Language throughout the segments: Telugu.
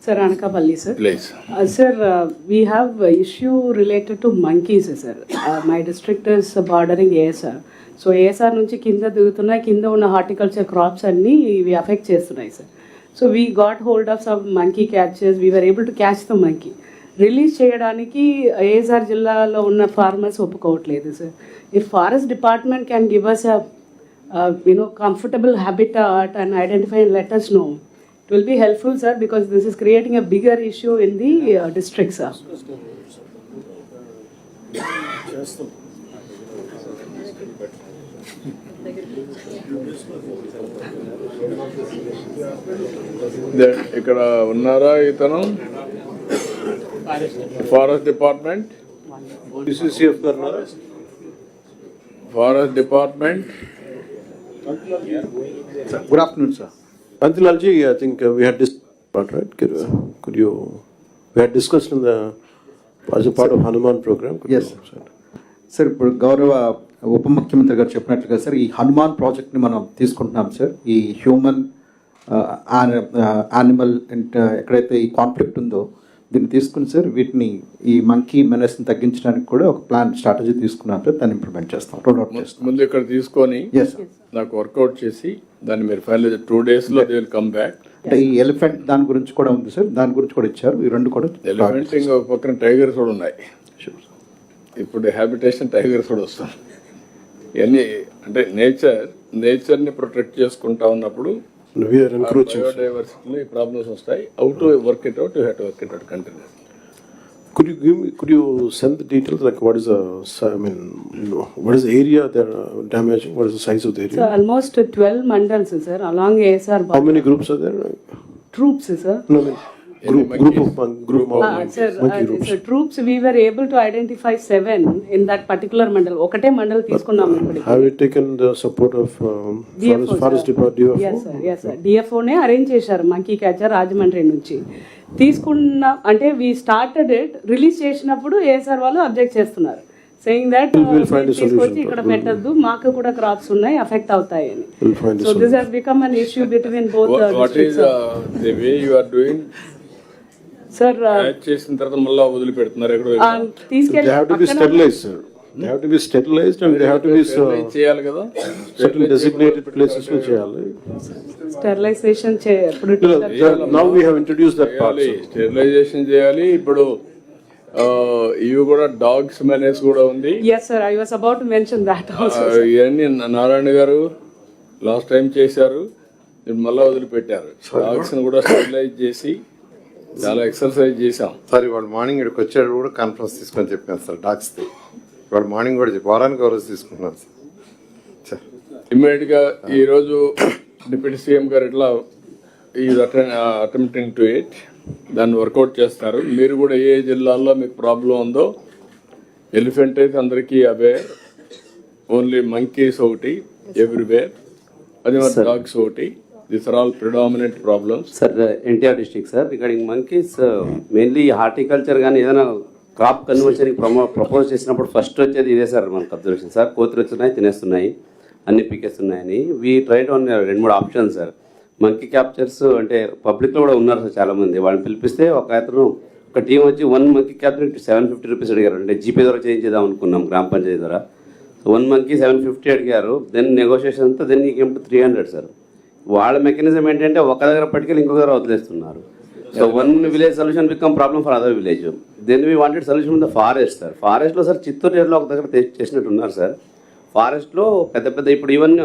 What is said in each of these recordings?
Sir, Anakapalli, sir. Please. Sir, we have issue related to monkeys, sir. My district is bordering ASR. So ASR నుంచి కింద దిగుతున్నాయి, కింద ఉన్న హార్టికల్చర్ క్రాప్స్ అన్నీ ఇవి అఫెక్ట్ చేస్తున్నాయి sir. So we got hold of some monkey catches, we were able to catch the monkey. Release చేయడానికి ఏఎస్ఆర్ జిల్లాలో ఉన్న ఫార్మర్స్ ఒప్పుకోవట్లేదు sir. If forest department can give us comfortable habitat and identify and let us know, it will be helpful, sir, because this is creating a bigger issue in the district, sir. ఇక్కడ ఉన్నారా ఇతను ఫారెస్ట్ డిపార్ట్మెంట్, DCCF గారు forest department. Good afternoon, sir. Pantilalji, I think we had discussed, right? We had discussed in the as a part of Hanuman program. Yes, sir. Sir ఇప్పుడు గౌరవ ఉప ముఖ్యమంత్రి గారు చెప్పినట్లుగా సార్ ఈ హనుమాన్ ప్రాజెక్ట్ని మనం తీసుకుంటున్నాం సార్. ఈ హ్యూమన్ యానిమల్ ఎక్కడైతే ఈ కాన్ఫ్లిక్ట్ ఉందో దీన్ని తీసుకుని సార్ వీటిని ఈ మంకీ మెనస్ని తగ్గించడానికి కూడా ఒక ప్లాన్ స్ట్రాటజీ తీసుకున్నాం సార్. దాన్ని ఇంప్లిమెంట్ చేస్తాం, రోల్ అవుట్ చేస్తాం. ముందు ఇక్కడ తీసుకొని నాకు వర్కౌట్ చేసి దాన్ని మీరు final 2 days they will come back. అంటే ఈ ఎలిఫెంట్ దాని గురించి కూడా ఉంది సార్, దాని గురించి కూడా ఇచ్చారు. ఈ రెండు కూడా ఎలిఫెంట్ ఇంకా పక్కన టైగర్స్ కూడా ఉన్నాయి. ఇప్పుడు హ్యాబిటేషన్ టైగర్స్ కూడా వస్తాం. ఇవన్నీ అంటే నేచర్ని ప్రొటెక్ట్ చేసుకుంటా ఉన్నప్పుడు బయోడైవర్సిటీలో ఈ ప్రాబ్లమ్స్ వస్తాయి. How to work it out, you have to work it out continuous. Could you send the details, like what is what is the area they're damaging? What is the size of the area? So almost 12 mandals, sir, along ASR. How many groups are there? Troops, sir. No, group of Sir, so troops, we were able to identify 7 in that particular mandal. ఒకటే మండల్ తీసుకున్నాం ఇప్పుడు. Have you taken the support of forest department? Yes sir. DFO నే అరేంజ్ చేశారు మంకీ క్యాచర్ రాజమండ్రి నుంచి. తీసుకున్న అంటే వి స్టార్టెడ్ ఇట్, రిలీజ్ చేసినప్పుడు ఏఎస్ఆర్ వాళ్ళు అబ్జెక్ట్ చేస్తున్నారు, సేయింగ్ దట్ తీసుకొచ్చి ఇక్కడ పెట్టద్దు, మాకు కూడా క్రాప్స్ ఉన్నాయి, అఫెక్ట్ అవుతాయి అని. So this has become an issue between both districts. The way you are doing sir చేసిన తర్వాత మళ్ళీ వదిలిపెడుతున్నారు ఎక్కడ తీసుకెళ్ళి. They have to be sterilized, sir. They have to be sterilized and they have to be చేయాలి కదా, certain designated places లో చేయాలి. Sterilization Now we have introduced that part. Sterilization చేయాలి. ఇప్పుడు ఇవి కూడా డాగ్స్ మెనేస్ కూడా ఉంది. yes sir, I was about to mention that also. ఇవన్నీ నారాయణ గారు లాస్ట్ టైం చేశారు, మళ్ళీ వదిలిపెట్టారు. డాగ్స్ కూడా స్టెరిలైజ్ చేసి చాలా ఎక్సర్సైజ్ చేసాం సార్. ఇవాళ మార్నింగ్ ఇక్కడికి వచ్చాడు కూడా కాన్ఫరెన్స్ తీసుకొని చెప్పాను సార్ డాగ్స్ది. ఇవాళ మార్నింగ్ కూడా వారానికి ఒక రోజు తీసుకుంటున్నాను సార్. ఇమ్మీడియట్గా ఈరోజు డిప్యూటీ సీఎం గారు ఇట్లా ఈజ్ అటెంప్టింగ్ టు ఇట్, దాన్ని వర్కౌట్ చేస్తారు. మీరు కూడా ఏ జిల్లాల్లో మీకు ప్రాబ్లం ఉందో, ఎలిఫెంట్ అయితే అందరికీ అవేర్, ఓన్లీ మంకీస్ ఒకటి ఎవ్రీవేర్, అది మన డాగ్స్ ఒకటి. These are all predominant problems. Sir, NTR district, sir, regarding monkeys, mainly horticulture కానీ ఏదైనా క్రాప్ కన్వర్షన్కి ప్రపోజ్ చేసినప్పుడు ఫస్ట్ వచ్చేది ఇదే సార్ మనకు అబ్జర్వేషన్. సార్ కోతులు వచ్చినాయి, తినేస్తున్నాయి, అన్ని పీకేస్తున్నాయని we tried on 2-3 options sir. Monkey captures అంటే పబ్లిక్లో కూడా ఉన్నారు సార్ చాలామంది. వాళ్ళని పిలిపిస్తే ఒక టీం వచ్చి 1 మంకీ క్యాప్చర్ 750 రూపీస్ అడిగారు. అంటే జీపే ద్వారా చేయించేద్దాం అనుకున్నాం గ్రామ పంచాయతీ ద్వారా. 1 మంకీ 750 అడిగారు. దెన్ నెగోషియేషన్ అంతా దెన్ ఈ కేమ్ టు 300 సార్. వాళ్ళ మెకానిజం ఏంటంటే ఒక దగ్గర పట్టుకెళ్ళి ఇంకొక దగ్గర వదిలేస్తున్నారు. So 1 village solution become problem for other village. Then we wanted solution in the forest sir. ఫారెస్ట్లో సార్ చిత్తూరు ఏరియాలో ఒక దగ్గర చేసినట్టున్నారు సార్. ఫారెస్ట్లో పెద్ద ఇప్పుడు ఈవెన్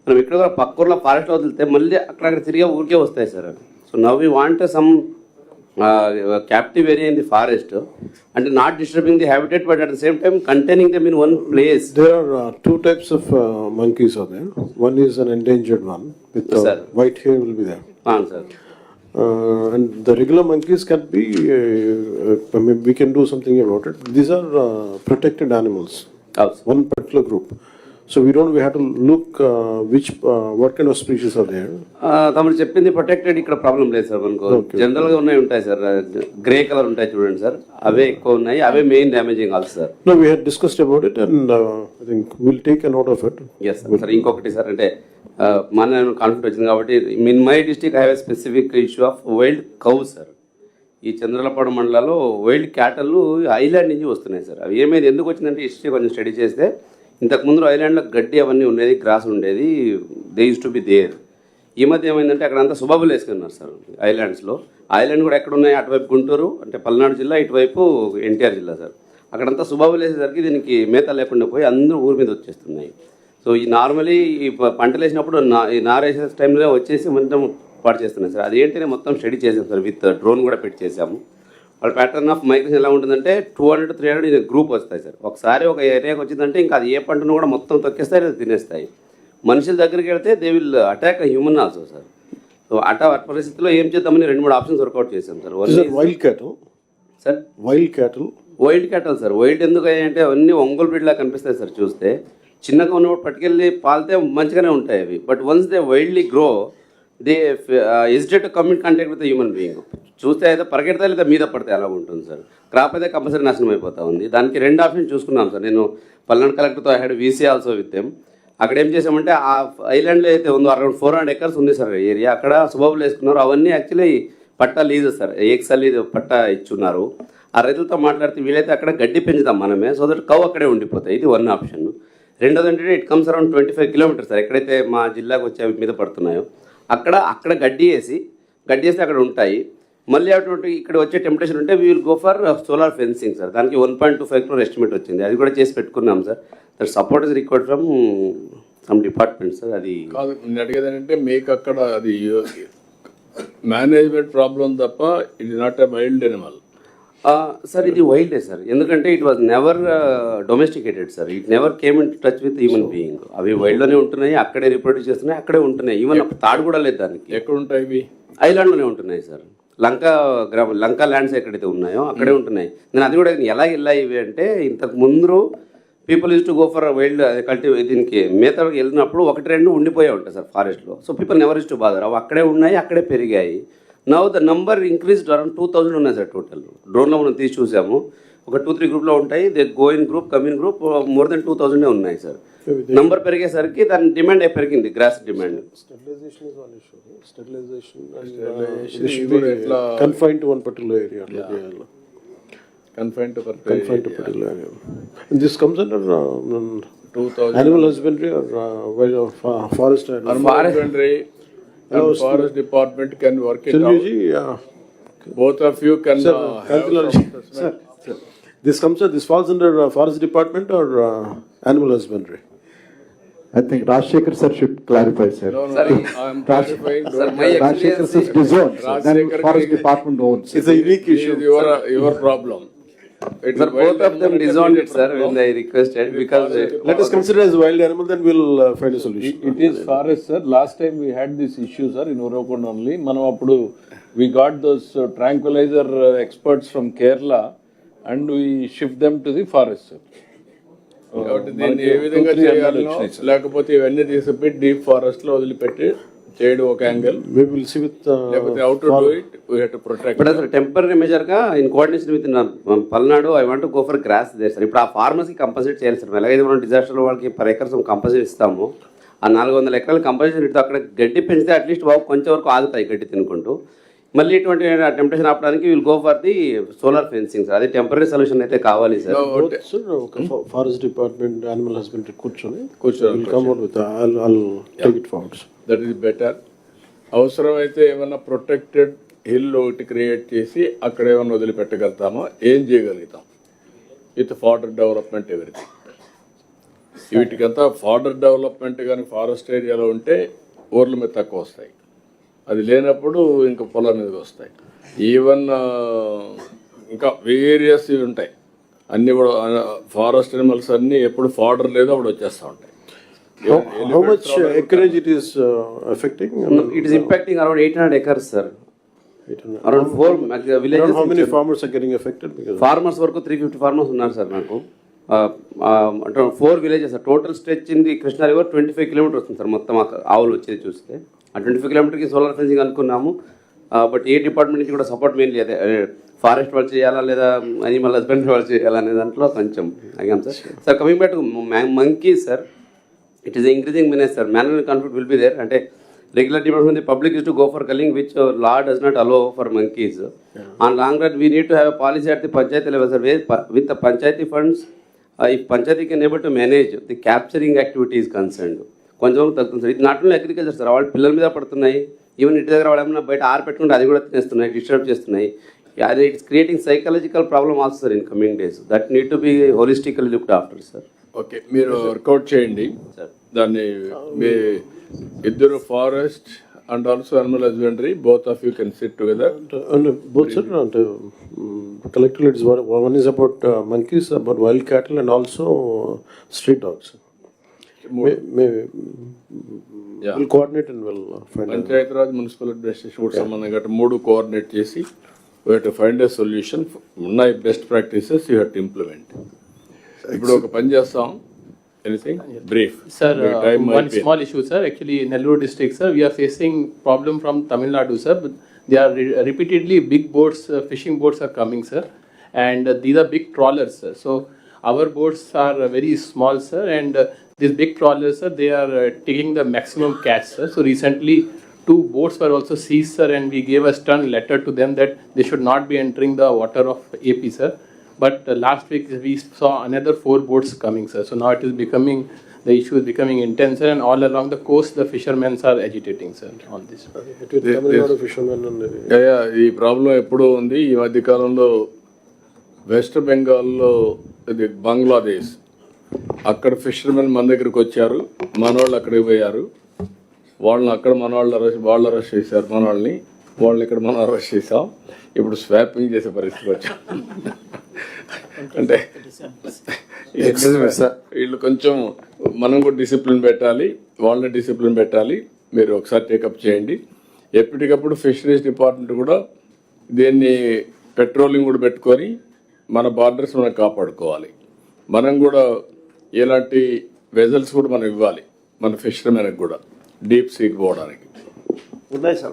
మనం ఇక్కడ కూడా పక్క ఊర్లో ఫారెస్ట్లో వదిలితే మళ్ళీ అక్కడ తిరిగే ఊరికే వస్తాయి sir. So now we want some captive area in the forest and not disturbing the habitat, but at the same time containing them in one place. There are 2 types of monkeys are there. One is an endangered one with white hair will be there. Sir. And the regular monkeys can be we can do something about it. These are protected animals. One particular group. So we have to look what kind of species are there. తమరు చెప్పింది ప్రొటెక్టెడ్, ఇక్కడ ప్రాబ్లం లేదు సార్. మనకు జనరల్గా ఉంటాయి సార్, గ్రే కలర్ ఉంటాయి చూడండి సార్, అవే ఎక్కువ ఉన్నాయి, అవే main damaging also sir. No, we had discussed about it and I think we'll take a note of it. Yes sir. ఇంకొకటి సార్, అంటే మన కాన్ఫ్లిక్ట్ వచ్చింది కాబట్టి in my district I have a specific issue of wild cow sir. ఈ చంద్రలపాడు మండలాల్లో వైల్డ్ క్యాటల్ ఐలాండ్ నుంచి వస్తున్నాయి సార్. అవి ఏమైంది, ఎందుకు వచ్చిందంటే హిస్టరీ కొంచెం స్టడీ చేస్తే ఇంతకుముందు ఐలాండ్లో గడ్డి అవన్నీ ఉండేది, గ్రాస్ ఉండేది, they use to be there. ఈ మధ్య ఏమైందంటే అక్కడంతా సుబాబులు వేసుకున్నారు సార్ ఐలాండ్స్లో. ఐలాండ్ కూడా ఎక్కడ ఉన్నాయి, అటువైపు గుంటూరు అంటే పల్నాడు జిల్లా, ఇటువైపు ఎన్టీఆర్ జిల్లా సార్. అక్కడంతా సుబాబులు వేసేసరికి దీనికి మేత లేకుండా పోయి అందరూ ఊరి మీద వచ్చేస్తున్నాయి. సో ఈ నార్మలీ ఈ పంటలు వేసినప్పుడు ఈ నారేసే టైంలో వచ్చేసి మొత్తం పాటు చేస్తున్నాయి సార్. అదేంటనే మొత్తం స్టడీ చేసాం సార్, విత్ డ్రోన్ కూడా పెట్టి చేసాము. వాళ్ళ ప్యాటర్న్ ఆఫ్ మైగ్రేషన్ ఎలా ఉంటుందంటే 200-300 గ్రూప్ వస్తాయి సార్. ఒకసారి ఒక ఏరియాకి వచ్చిందంటే ఇంకా అది ఏ పంటను కూడా మొత్తం తొక్కేస్తాయి, అది తినేస్తాయి. మనుషుల దగ్గరికి వెళ్తే they will attack human also sir. So పరిస్థితిలో ఏం చేద్దామని 2-3 ఆప్షన్స్ వర్కౌట్ చేసాం sir. Wild క్యాటల్ sir wild క్యాటల్ wild క్యాటల్ sir. Wild ఎందుకు అంటే అవన్నీ ఒంగోలు బ్రీడ్లా కనిపిస్తాయి సార్ చూస్తే. చిన్నగా ఉన్నప్పుడు పట్టుకెళ్ళి పాలితే మంచిగానే ఉంటాయి అవి. But once they wildly grow they hesitate to come in contact with human being. చూస్తే అయితే పరిగెడతాయి లేదా మీద పడితే అలా ఉంటుంది సార్. క్రాప్ అయితే కంపల్సరీ నాశనం అయిపోతా ఉంది. దానికి 2 ఆప్షన్ చూసుకున్నాం సార్. నేను పల్నాడు కలెక్టర్తో I had VC also with them. అక్కడ ఏం చేసామంటే ఆ ఐలాండ్లో అయితే ఉందో అరౌండ్ 400 acres ఉంది సార్ ఏరియా. అక్కడ సుబాబులు వేసుకున్నారు. అవన్నీ యాక్చువల్లీ పట్టా లీజ్ సార్, ఎక్సల్ లీజ్ పట్టా ఇచ్చున్నారు. ఆ రైతులతో మాట్లాడితే వీలైతే అక్కడ గడ్డి పెంచుతాం మనమే, సో దట్ కౌ అక్కడే ఉండిపోతాయి. ఇది 1 ఆప్షన్. రెండోది ఏంటంటే it comes around 25 kilometers sir. ఎక్కడైతే మా జిల్లాకు వచ్చి అవి మీద పడుతున్నాయో అక్కడ గడ్డి వేసి అక్కడ ఉంటాయి. మళ్ళీ అటువంటి ఇక్కడ వచ్చే టెంప్టేషన్ ఉంటే we will go for solar fencing sir. దానికి 1.25 crore ఎస్టిమేట్ వచ్చింది. అది కూడా చేసి పెట్టుకున్నాం sir. That support is required from some department sir. అది కాదు, నేను అడిగేది ఏంటంటే మీకు అక్కడ అది మేనేజ్మెంట్ ప్రాబ్లం తప్ప it is not a wild Animal sir. ఇది వైల్డే సార్, ఎందుకంటే it was never domesticated sir. It never came in touch with human being. అవి వైల్డ్లోనే ఉంటున్నాయి, అక్కడే రిప్రొడ్యూస్ చేస్తున్నాయి, అక్కడే ఉంటున్నాయి. ఈవెన్ తాడు కూడా లేదు దానికి. ఎక్కడ ఉంటాయి ఇవి? ఐలాండ్లోనే ఉంటున్నాయి సార్. లంకా ల్యాండ్స్ ఎక్కడైతే ఉన్నాయో అక్కడే ఉంటున్నాయి. నేను అది కూడా ఎలా వెళ్ళాయి ఇవి అంటే, ఇంతకు ముందు people use to go for wild దీనికి మేతకి వెళ్ళినప్పుడు 1-2 ఉండిపోయే ఉంటాయి సార్ ఫారెస్ట్లో. So people never use to bother. అవి అక్కడే ఉన్నాయి, అక్కడే పెరిగాయి. Now the number increased around 2000 ఉన్నాయి సార్ టోటల్. డ్రోన్లో మనం తీసి చూసాము. ఒక 2-3 గ్రూప్లో ఉంటాయి. They go in group, come in group, more than 2000 ఉన్నాయి సార్. నంబర్ పెరిగేసరికి దాని డిమాండ్ పెరిగింది, grass demand. Sterilization is one issue. Sterilization and it should be confined to one particular area. Confined to particular area. And this comes under 2000 animal husbandry or forest animal. husbandry and forest department can work it out. Chalji, Both of you can sir, this comes this falls under forest department or animal husbandry. I think Rajshekhar sir should clarify, sir. No, I am clarifying. Rajshekhar sir is zoned, sir. Then Rajshekhar forest ki- department owns. It's a unique This issue. is your problem. It Sir, is both wild of them animal, disowned it it is sir problem. when they requested because Let us consider as wild animal, then we'll find a solution. It is forest, sir. Last time we had this issue, sir, in Uravakund only. Manam appudu we got those tranquilizer experts from Kerala and we shift them to the forest, sir. కాబట్టి దీన్ని ఏ విధంగా చేయాలనో లేకపోతే ఇవన్నీ తీసుకుపోయి డీప్ ఫారెస్ట్ లో వదిలిపెట్టి చేయడం ఒక angle, We will see with లేకపోతే how to do it we have to protect. But అసలు టెంపరీ మెజర్గా in coordination with Palnadu I want go for grass there sir. ఇప్పుడు ఆ ఫార్మర్స్కి కంపల్సరీ చేయాలి సార్. ఎలాగైతే మనం డిజాస్టర్ వాళ్ళకి పర్ ఎకర్స్ కంపల్సరీ ఇస్తాము, ఆ 400 ఎకరాలు కంపల్సరీ ఇస్తాం. అక్కడ గడ్డి పెంచితే అట్లీస్ట్ బాబు కొంచెం వరకు ఆగుతాయి గడ్డి తినుకుంటూ. మళ్ళీ ఇటువంటి టెంప్టేషన్ ఆపడానికి will go for the solar fencing sir. అది టెంపరీ సొల్యూషన్ అయితే కావాలి sir. both, sir. Forest department, animal husbandry, కూర్చొని కూర్చొని we'll come out with I'll take it forward. That is better. అవసరమైతే ఏమైనా ప్రొటెక్టెడ్ హిల్ ఒకటి క్రియేట్ చేసి అక్కడ ఏమైనా వదిలిపెట్టగలుగుతామో, ఏం చేయగలుగుతాం విత్ ఫాడర్ డెవలప్మెంట్ ఎవ్రీథింగ్. వీటికంతా ఫాడర్ డెవలప్మెంట్ కానీ ఫారెస్ట్ ఏరియాలో ఉంటే ఊర్ల మీద తక్కువ వస్తాయి, అది లేనప్పుడు ఇంకా పొలం మీదకి వస్తాయి. ఈవెన్ ఇంకా వేరియస్ ఇవి ఉంటాయి అన్నీ కూడా. ఫారెస్ట్ అనిమల్స్ అన్నీ ఎప్పుడు ఫాడర్ లేదో అప్పుడు వచ్చేస్తూ ఉంటాయి. How much acreage it is affecting? It is impacting around 800 acres sir. Around 4 Around villages. how many farmers are getting affected? Because farmers వరకు 350 ఫార్మర్స్ ఉన్నారు సార్ నాకు. అంటే 4 villages sir. Total stretch in the Krishna river 25 kilometers వస్తుంది సార్ మొత్తం ఆవులు వచ్చేది చూస్తే. ఆ 25 kilometerకి సోలార్ ఫెన్సింగ్ అనుకున్నాము. బట్ ఏ డిపార్ట్మెంట్ నుంచి కూడా సపోర్ట్ మెయిన్లీ అదే ఫారెస్ట్ వాళ్ళు చేయాలా లేదా అనిమల్ హస్బెండరీ వాళ్ళు చేయాలా అనే దాంట్లో కొంచెం అడిగాం సార్. Sir coming back to monkeys sir, it is increasing menace sir. Manual conflict will be there. అంటే regular demand from the public is to go for culling, which law does not allow for monkeys. On long run, we need to have a policy at the panchayati level, sir, where with the panchayati funds, if panchayati can able to manage the capturing activity is concerned, కొంచెం తగ్గుతుంది సార్. ఇది నాట్ ఓన్లీ అగ్రికల్చర్ సార్, వాళ్ళ పిల్లల మీద పడుతున్నాయి, ఈవెన్ ఇంటి దగ్గర వాళ్ళు ఏమన్నా బయట ఆరపెట్టుకుంటే అది కూడా తినేస్తున్నాయి, డిస్టర్బ్ చేస్తున్నాయి. అది it's creating psychological problem also sir in coming days. That need to be holistically looked after sir. Okay, మీరు వర్కౌట్ చేయండి దాన్ని. మీ ఇద్దరు forest and also animal husbandry, both of you can sit together. And both sir, and collectively it's one is about monkeys, about wild cattle, and also street dogs. Yeah. We'll coordinate and we'll find out. Panchayati Raj municipal administration కూడా సంబంధం గట్రా 3 కోఆర్డినేట్ చేసి we to find a solution. ఉన్నాయి best practices, you have to implement. ఇప్పుడు ఒక పని చేస్తాం. Anything brief Sir, one small issue, sir. Actually, in Nellore district, sir, we are facing problem from Tamil Nadu, sir. But they are repeatedly big boats, fishing boats are coming, sir, and these are big trawlers, sir. So our boats are very small, sir, and these big trawlers, sir, they are taking the maximum catch, sir. So recently, 2 boats were also seized, sir, and we gave a stern letter to them that they should not be entering the water of AP, sir. But last week we saw another 4 boats coming, sir. So now it is becoming, the issue is becoming intense, sir, and all along the coast the fishermen are agitating, sir, on this. Tamil Nadu fishermen and ఈ ప్రాబ్లం ఎప్పుడూ ఉంది. ఈ మధ్య కాలంలో వెస్ట్ బెంగాల్లో, ఇది బంగ్లాదేశ్, అక్కడ ఫిషర్మెన్ మన దగ్గరికి వచ్చారు, మనవాళ్ళు అక్కడికి పోయారు. వాళ్ళని అక్కడ వాళ్ళు అరెస్ట్ చేశారు మనవాళ్ళని, వాళ్ళని ఇక్కడ మనం అరెస్ట్ చేసాం. ఇప్పుడు స్వాపింగ్ చేసే పరిస్థితి వచ్చాం. అంటే వీళ్ళు కొంచెం, మనం కూడా డిసిప్లిన్ పెట్టాలి, వాళ్ళని డిసిప్లిన్ పెట్టాలి. మీరు ఒకసారి టేకప్ చేయండి. ఎప్పటికప్పుడు ఫిషరీస్ డిపార్ట్మెంట్ కూడా దీన్ని పెట్రోలింగ్ కూడా పెట్టుకొని మన బార్డర్స్ మనం కాపాడుకోవాలి. మనం కూడా ఎలాంటి వెజల్స్ కూడా మనం ఇవ్వాలి మన ఫిషర్మెన్కి కూడా, డీప్ సీకి పోవడానికి. ఉన్నాయి సార్.